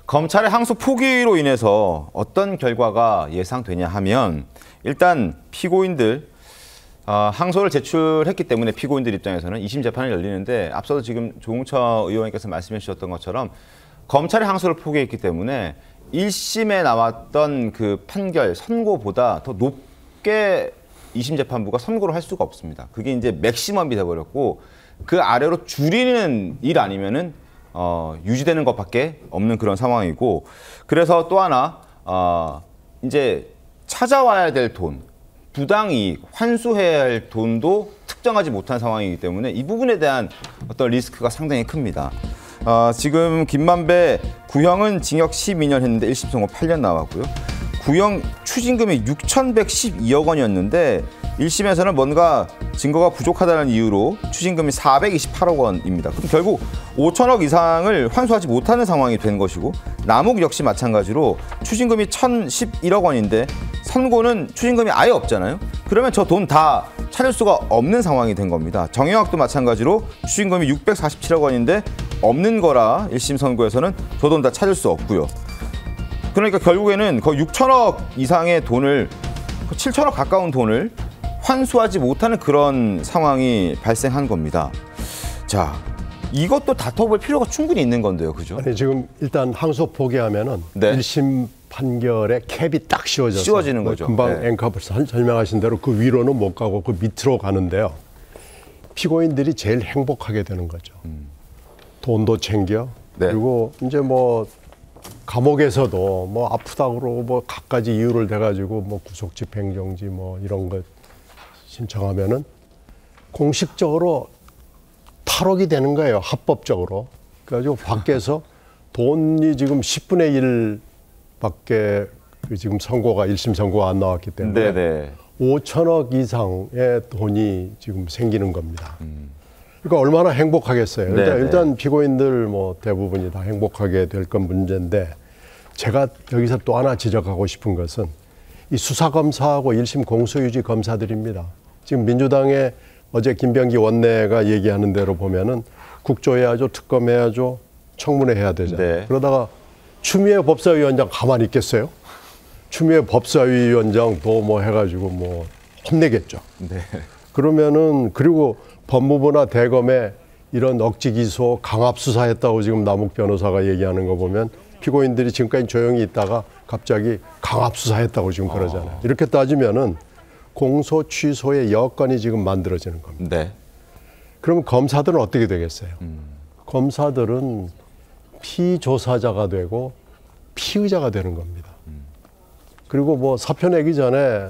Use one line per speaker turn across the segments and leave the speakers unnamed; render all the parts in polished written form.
검찰의 항소 포기로 인해서 어떤 결과가 예상되냐 하면 일단 피고인들 항소를 제출했기 때문에 피고인들 입장에서는 2심 재판이 열리는데 앞서도 지금 조응처 의원님께서 말씀해 주셨던 것처럼 검찰의 항소를 포기했기 때문에 1심에 나왔던 그 판결, 선고보다 더 높게 2심 재판부가 선고를 할 수가 없습니다. 그게 이제 맥시멈이 돼버렸고 그 아래로 줄이는 일 아니면은 유지되는 것밖에 없는 그런 상황이고 그래서 또 하나 이제 찾아와야 될 돈, 부당이익, 환수해야 할 돈도 특정하지 못한 상황이기 때문에 이 부분에 대한 어떤 리스크가 상당히 큽니다. 지금 김만배 구형은 징역 12년 했는데 1심 선고 8년 나왔고요. 구형 추징금이 6,112억 원이었는데 1심에서는 뭔가 증거가 부족하다는 이유로 추징금이 428억 원입니다. 그럼 결국 5천억 이상을 환수하지 못하는 상황이 된 것이고 남욱 역시 마찬가지로 추징금이 1,011억 원인데 선고는 추징금이 아예 없잖아요. 그러면 저 돈 다 찾을 수가 없는 상황이 된 겁니다. 정영학도 마찬가지로 추징금이 647억 원인데 없는 거라 1심 선고에서는 저 돈 다 찾을 수 없고요. 그러니까 결국에는 거의 6천억 이상의 돈을 7천억 가까운 돈을 환수하지 못하는 그런 상황이 발생한 겁니다. 자, 이것도 다퉈볼 필요가 충분히 있는 건데요, 그죠?
아니, 지금 일단 항소 포기하면은
네.
1심 판결의 캡이 딱
씌워지는 거죠.
금방
네.
앵커 설명하신 대로 그 위로는 못 가고 그 밑으로 가는데요. 피고인들이 제일 행복하게 되는 거죠. 돈도 챙겨.
네.
그리고 이제 뭐 감옥에서도 뭐 아프다고 그러고 뭐 갖가지 이유를 대가지고 뭐 구속집행정지 뭐 이런 거 신청하면은 공식적으로 탈옥이 되는 거예요. 합법적으로. 그래가지고 밖에서 돈이 지금 10분의 1밖에 지금 선고가 1심 선고가 안 나왔기 때문에
네네.
5천억 이상의 돈이 지금 생기는 겁니다. 그러니까 얼마나 행복하겠어요. 일단 피고인들 뭐 대부분이 다 행복하게 될 건 문제인데 제가 여기서 또 하나 지적하고 싶은 것은 이 수사검사하고 1심 공소유지 검사들입니다. 지금 민주당의 어제 김병기 원내가 얘기하는 대로 보면은 국조해야죠, 특검해야죠, 청문회 해야 되잖아요.
네.
그러다가 추미애 법사위원장 가만히 있겠어요? 추미애 법사위원장도 뭐 해가지고 뭐 혼내겠죠.
네.
그러면은 그리고 법무부나 대검에 이런 억지 기소, 강압 수사했다고 지금 남욱 변호사가 얘기하는 거 보면 피고인들이 지금까지 조용히 있다가 갑자기 강압 수사했다고 지금 그러잖아요. 이렇게 따지면은 공소 취소의 여건이 지금 만들어지는 겁니다.
네.
그러면 검사들은 어떻게 되겠어요? 검사들은 피조사자가 되고 피의자가 되는 겁니다. 그리고 뭐 사표 내기 전에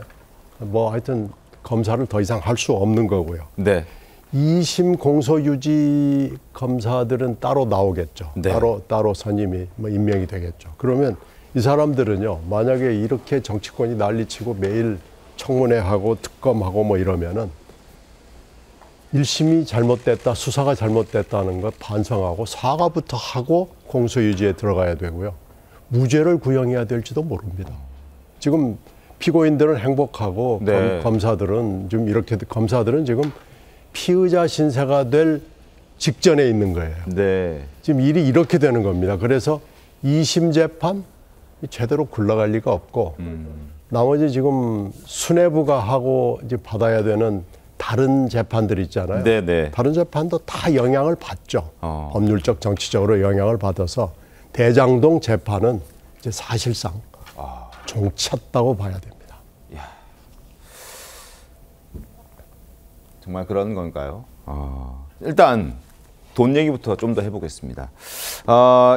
뭐 하여튼 검사를 더 이상 할 수 없는 거고요.
네.
2심 공소유지 검사들은 따로 나오겠죠.
네.
따로 선임이 뭐 임명이 되겠죠. 그러면 이 사람들은요, 만약에 이렇게 정치권이 난리치고 매일 청문회하고 특검하고 뭐 이러면은 1심이 잘못됐다, 수사가 잘못됐다는 것 반성하고 사과부터 하고 공소유지에 들어가야 되고요. 무죄를 구형해야 될지도 모릅니다. 지금 피고인들은 행복하고
네.
검사들은 지금 피의자 신세가 될 직전에 있는 거예요.
네.
지금 일이 이렇게 되는 겁니다. 그래서 2심 재판 제대로 굴러갈 리가 없고 나머지 지금 수뇌부가 하고 이제 받아야 되는 다른 재판들 있잖아요.
네네.
다른 재판도 다 영향을 받죠. 법률적, 정치적으로 영향을 받아서 대장동 재판은 이제 사실상 종쳤다고 봐야 됩니다.
정말 그런 건가요? 일단 돈 얘기부터 좀 더 해보겠습니다.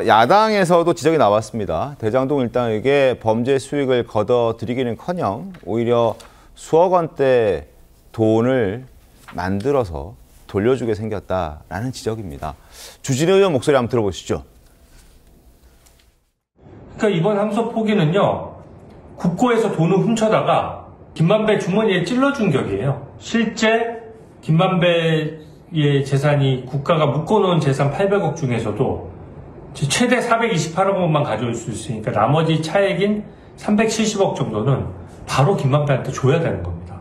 야당에서도 지적이 나왔습니다. 대장동 일당에게 범죄 수익을 거둬들이기는커녕 오히려 수억 원대 돈을 만들어서 돌려주게 생겼다라는 지적입니다. 주진우 의원 목소리 한번 들어보시죠.
그러니까 이번 항소 포기는요, 국고에서 돈을 훔쳐다가 김만배 주머니에 찔러준 격이에요. 실제 김만배의 재산이 국가가 묶어놓은 재산 800억 중에서도 최대 428억 원만 가져올 수 있으니까 나머지 차액인 370억 정도는 바로 김만배한테 줘야 되는 겁니다.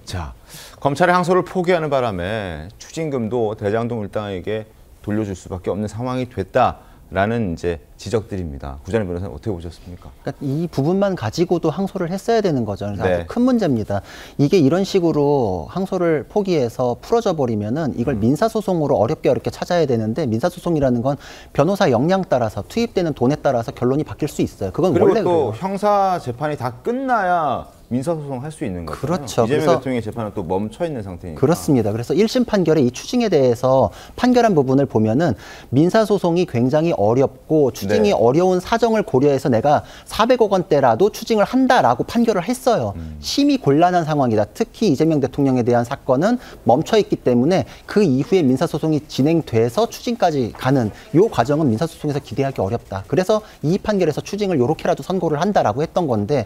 자, 검찰의 항소를 포기하는 바람에 추징금도 대장동 일당에게 돌려줄 수밖에 없는 상황이 됐다. 라는 이제 지적들입니다. 구자일 변호사님 어떻게 보셨습니까?
그러니까 이 부분만 가지고도 항소를 했어야 되는 거죠. 그래서
네.
아주 큰 문제입니다. 이게 이런 식으로 항소를 포기해서 풀어져 버리면은 이걸 민사소송으로 어렵게 찾아야 되는데, 민사소송이라는 건 변호사 역량 따라서 투입되는 돈에 따라서 결론이 바뀔 수 있어요. 그건
그리고
원래
또
그래요.
형사 재판이 다 끝나야 민사소송 할 수 있는 거죠.
그렇죠.
이재명
그래서
대통령의 재판은 또 멈춰 있는 상태니까.
그렇습니다. 그래서 1심 판결의 이 추징에 대해서 판결한 부분을 보면은 민사소송이 굉장히 어렵고 추징이
네.
어려운 사정을 고려해서 내가 400억 원대라도 추징을 한다라고 판결을 했어요. 심히 곤란한 상황이다. 특히 이재명 대통령에 대한 사건은 멈춰 있기 때문에 그 이후에 민사소송이 진행돼서 추징까지 가는 이 과정은 민사소송에서 기대하기 어렵다. 그래서 이 판결에서 추징을 이렇게라도 선고를 한다라고 했던 건데,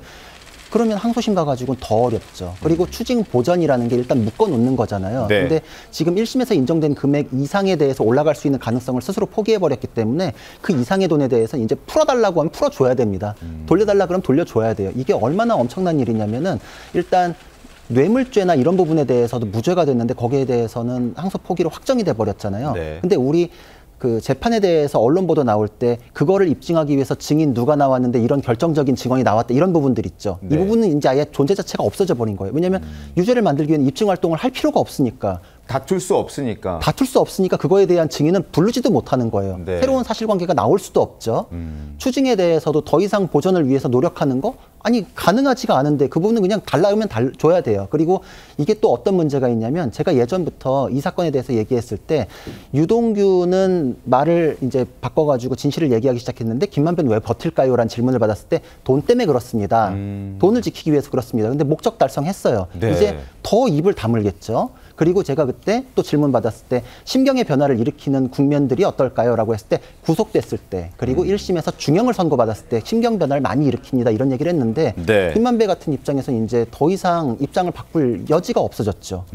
그러면 항소심 가가지고는 더 어렵죠. 그리고 추징 보전이라는 게 일단 묶어놓는 거잖아요.
네.
근데 지금 1심에서 인정된 금액 이상에 대해서 올라갈 수 있는 가능성을 스스로 포기해버렸기 때문에 그 이상의 돈에 대해서 이제 풀어달라고 하면 풀어줘야 됩니다. 돌려달라 그러면 돌려줘야 돼요. 이게 얼마나 엄청난 일이냐면은, 일단 뇌물죄나 이런 부분에 대해서도 무죄가 됐는데 거기에 대해서는 항소 포기로 확정이 돼 버렸잖아요.
네.
근데 우리 그 재판에 대해서 언론 보도 나올 때 그거를 입증하기 위해서 증인 누가 나왔는데 이런 결정적인 증언이 나왔다, 이런 부분들 있죠.
네.
이 부분은 이제 아예 존재 자체가 없어져 버린 거예요. 왜냐하면 유죄를 만들기 위해는 입증 활동을 할 필요가 없으니까.
다툴 수 없으니까.
다툴 수 없으니까 그거에 대한 증인은 부르지도 못하는 거예요.
네.
새로운 사실관계가 나올 수도 없죠. 추징에 대해서도 더 이상 보전을 위해서 노력하는 거? 아니, 가능하지가 않은데 그 부분은 그냥 달라면 줘야 돼요. 그리고 이게 또 어떤 문제가 있냐면, 제가 예전부터 이 사건에 대해서 얘기했을 때 유동규는 말을 이제 바꿔가지고 진실을 얘기하기 시작했는데 김만배는 왜 버틸까요? 라는 질문을 받았을 때 돈 때문에 그렇습니다. 돈을 지키기 위해서 그렇습니다. 근데 목적 달성했어요.
네.
이제 더 입을 다물겠죠. 그리고 제가 그때 또 질문 받았을 때 심경의 변화를 일으키는 국면들이 어떨까요? 라고 했을 때 구속됐을 때, 그리고 1심에서 중형을 선고받았을 때 심경 변화를 많이 일으킵니다. 이런 얘기를 했는데
네.
김만배 같은 입장에서는 이제 더 이상 입장을 바꿀 여지가 없어졌죠.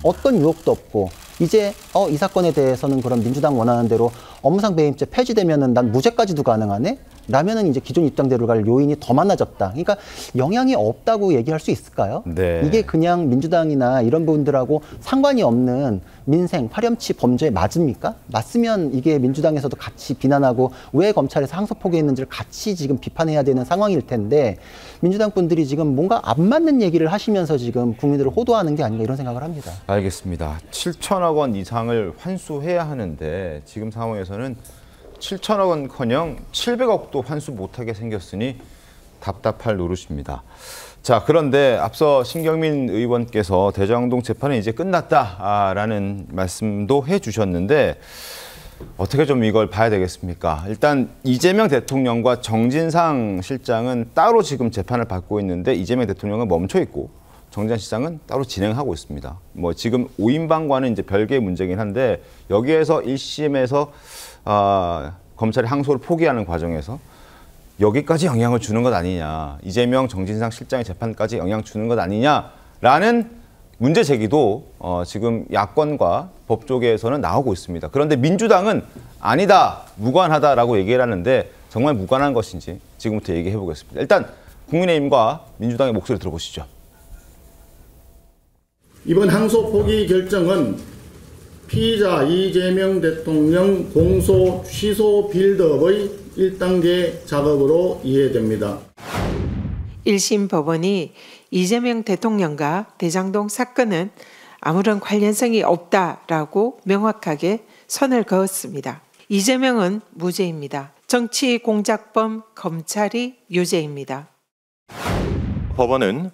어떤 유혹도 없고, 이제 이 사건에 대해서는 그럼 민주당 원하는 대로 업무상 배임죄 폐지되면은 난 무죄까지도 가능하네? 라면은 이제 기존 입장대로 갈 요인이 더 많아졌다. 그러니까 영향이 없다고 얘기할 수 있을까요?
네.
이게 그냥 민주당이나 이런 부분들하고 상관이 없는 민생, 파렴치 범죄에 맞습니까? 맞으면 이게 민주당에서도 같이 비난하고 왜 검찰에서 항소 포기했는지를 같이 지금 비판해야 되는 상황일 텐데, 민주당 분들이 지금 뭔가 안 맞는 얘기를 하시면서 지금 국민들을 호도하는 게 아닌가, 이런 생각을 합니다.
알겠습니다. 7천억 원 이상을 환수해야 하는데 지금 상황에서는 7천억 원커녕 700억도 환수 못하게 생겼으니 답답할 노릇입니다. 자, 그런데 앞서 신경민 의원께서 대장동 재판은 이제 끝났다라는 말씀도 해주셨는데 어떻게 좀 이걸 봐야 되겠습니까? 일단 이재명 대통령과 정진상 실장은 따로 지금 재판을 받고 있는데 이재명 대통령은 멈춰 있고 정진상 실장은 따로 진행하고 있습니다. 뭐 지금 5인방과는 이제 별개의 문제긴 한데 여기에서 1심에서 검찰이 항소를 포기하는 과정에서 여기까지 영향을 주는 것 아니냐, 이재명, 정진상 실장의 재판까지 영향 주는 것 아니냐라는 문제 제기도 지금 야권과 법조계에서는 나오고 있습니다. 그런데 민주당은 아니다, 무관하다라고 얘기를 하는데 정말 무관한 것인지 지금부터 얘기해 보겠습니다. 일단 국민의힘과 민주당의 목소리 들어보시죠.
이번 항소 포기 결정은 피의자 이재명 대통령 공소 취소 빌드업의 1단계 작업으로 이해됩니다.
1심 법원이 이재명 대통령과 대장동 사건은 아무런 관련성이 없다라고 명확하게 선을 그었습니다. 이재명은 무죄입니다. 정치공작범 검찰이 유죄입니다.
법원은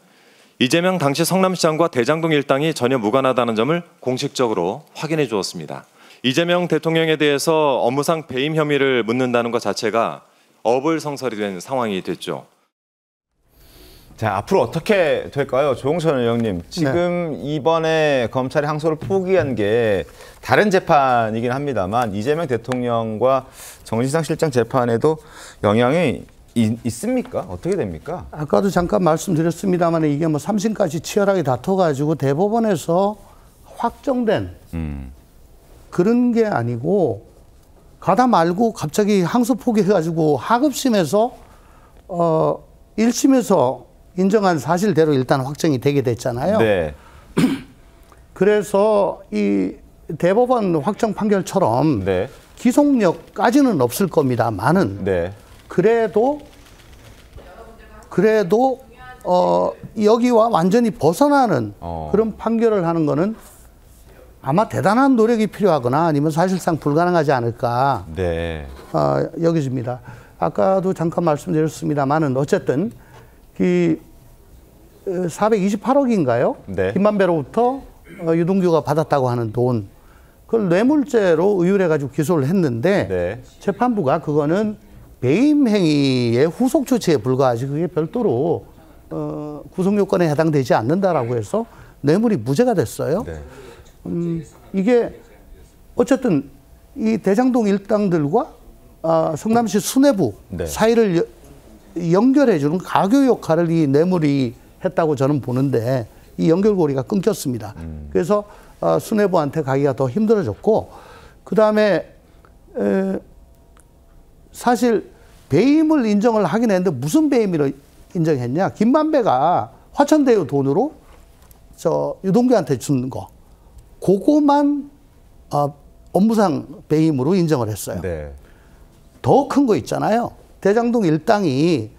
이재명 당시 성남시장과 대장동 일당이 전혀 무관하다는 점을 공식적으로 확인해 주었습니다. 이재명 대통령에 대해서 업무상 배임 혐의를 묻는다는 것 자체가 어불성설이 된 상황이 됐죠.
자, 앞으로 어떻게 될까요? 조홍천 의원님, 지금 이번에 검찰이 항소를 포기한 게 다른 재판이긴 합니다만 이재명 대통령과 정진상 실장 재판에도 영향이 있습니까? 어떻게 됩니까?
아까도 잠깐 말씀드렸습니다만 이게 뭐 3심까지 치열하게 다퉈가지고 대법원에서 확정된 그런 게 아니고 가다 말고 갑자기 항소 포기해가지고 하급심에서 1심에서 인정한 사실대로 일단 확정이 되게 됐잖아요.
네.
그래서 이 대법원 확정 판결처럼
네.
기속력까지는 없을 겁니다만은
네.
그래도 여기와 완전히 벗어나는 그런 판결을 하는 거는 아마 대단한 노력이 필요하거나 아니면 사실상 불가능하지 않을까
네.
여겨집니다. 아까도 잠깐 말씀드렸습니다만은 어쨌든 이 428억인가요?
네.
김만배로부터 유동규가 받았다고 하는 돈, 그걸 뇌물죄로 의율해가지고 기소를 했는데
네.
재판부가 그거는 배임 행위의 후속 조치에 불과하지 그게 별도로 구속요건에 해당되지 않는다라고 해서 뇌물이 무죄가 됐어요.
네.
이게 어쨌든 이 대장동 일당들과 성남시 수뇌부
네.
사이를 연결해주는 가교 역할을 이 뇌물이 했다고 저는 보는데 이 연결고리가 끊겼습니다. 그래서 수뇌부한테 가기가 더 힘들어졌고 그다음에 사실 배임을 인정을 하긴 했는데 무슨 배임을 인정했냐? 김만배가 화천대유 돈으로 유동규한테 준 거 그거만 업무상 배임으로 인정을 했어요.
네.
더 큰 거 있잖아요. 대장동 일당이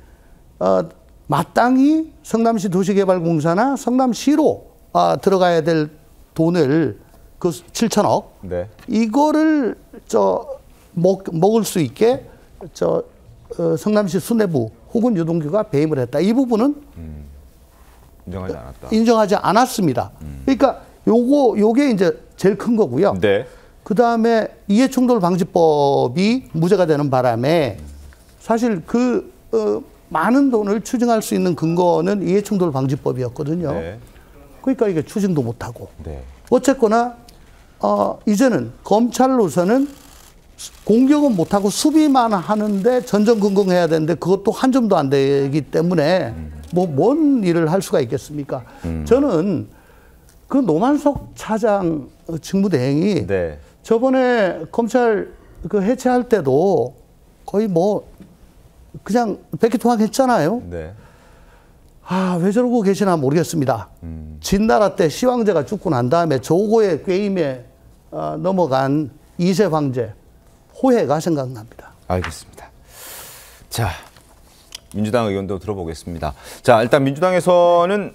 마땅히 성남시 도시개발공사나 성남시로 들어가야 될 돈을 그 7천억
네.
이거를 먹을 수 있게 성남시 수뇌부 혹은 유동규가 배임을 했다. 이 부분은
인정하지 않았다.
인정하지 않았습니다. 그러니까 요게 이제 제일 큰 거고요.
네.
그 다음에 이해충돌방지법이 무죄가 되는 바람에 사실 많은 돈을 추징할 수 있는 근거는 이해충돌방지법이었거든요.
네.
그러니까 이게 추징도 못하고.
네.
어쨌거나 이제는 검찰로서는 공격은 못하고 수비만 하는데 전전긍긍해야 되는데 그것도 한 점도 안 되기 때문에 뭔 일을 할 수가 있겠습니까? 저는 그 노만석 차장 직무대행이
네.
저번에 검찰 그 해체할 때도 거의 그냥 백기통화했잖아요.
네.
왜 저러고 계시나 모르겠습니다. 진나라 때 시황제가 죽고 난 다음에 조고의 꾀임에 넘어간 2세 황제 호해가 생각납니다.
알겠습니다. 자, 민주당 의견도 들어보겠습니다. 자, 일단 민주당에서는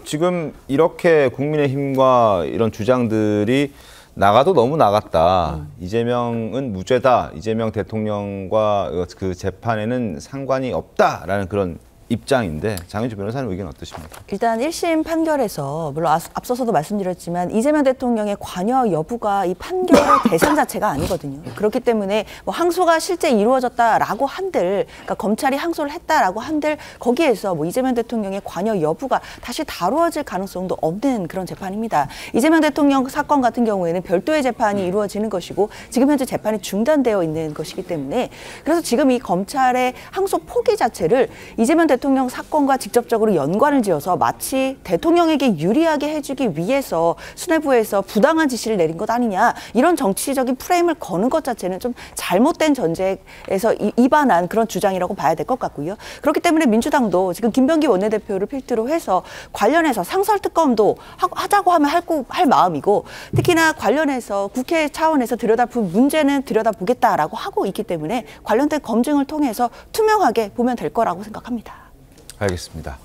지금 이렇게 국민의힘과 이런 주장들이 나가도 너무 나갔다. 이재명은 무죄다. 이재명 대통령과 그 재판에는 상관이 없다라는 그런 입장인데 장윤주 변호사님 의견 어떠십니까?
일단 1심 판결에서 물론 앞서서도 말씀드렸지만 이재명 대통령의 관여 여부가 이 판결의 대상 자체가 아니거든요. 그렇기 때문에 항소가 실제 이루어졌다라고 한들 그러니까 검찰이 항소를 했다라고 한들 거기에서 이재명 대통령의 관여 여부가 다시 다루어질 가능성도 없는 그런 재판입니다. 이재명 대통령 사건 같은 경우에는 별도의 재판이 이루어지는 것이고 지금 현재 재판이 중단되어 있는 것이기 때문에 그래서 지금 이 검찰의 항소 포기 자체를 이재명 대통령 사건과 직접적으로 연관을 지어서 마치 대통령에게 유리하게 해주기 위해서 수뇌부에서 부당한 지시를 내린 것 아니냐 이런 정치적인 프레임을 거는 것 자체는 좀 잘못된 전제에서 입안한 그런 주장이라고 봐야 될 것 같고요. 그렇기 때문에 민주당도 지금 김병기 원내대표를 필두로 해서 관련해서 상설특검도 하자고 하면 할 마음이고 특히나 관련해서 국회 차원에서 들여다볼 문제는 들여다보겠다라고 하고 있기 때문에 관련된 검증을 통해서 투명하게 보면 될 거라고 생각합니다.
알겠습니다.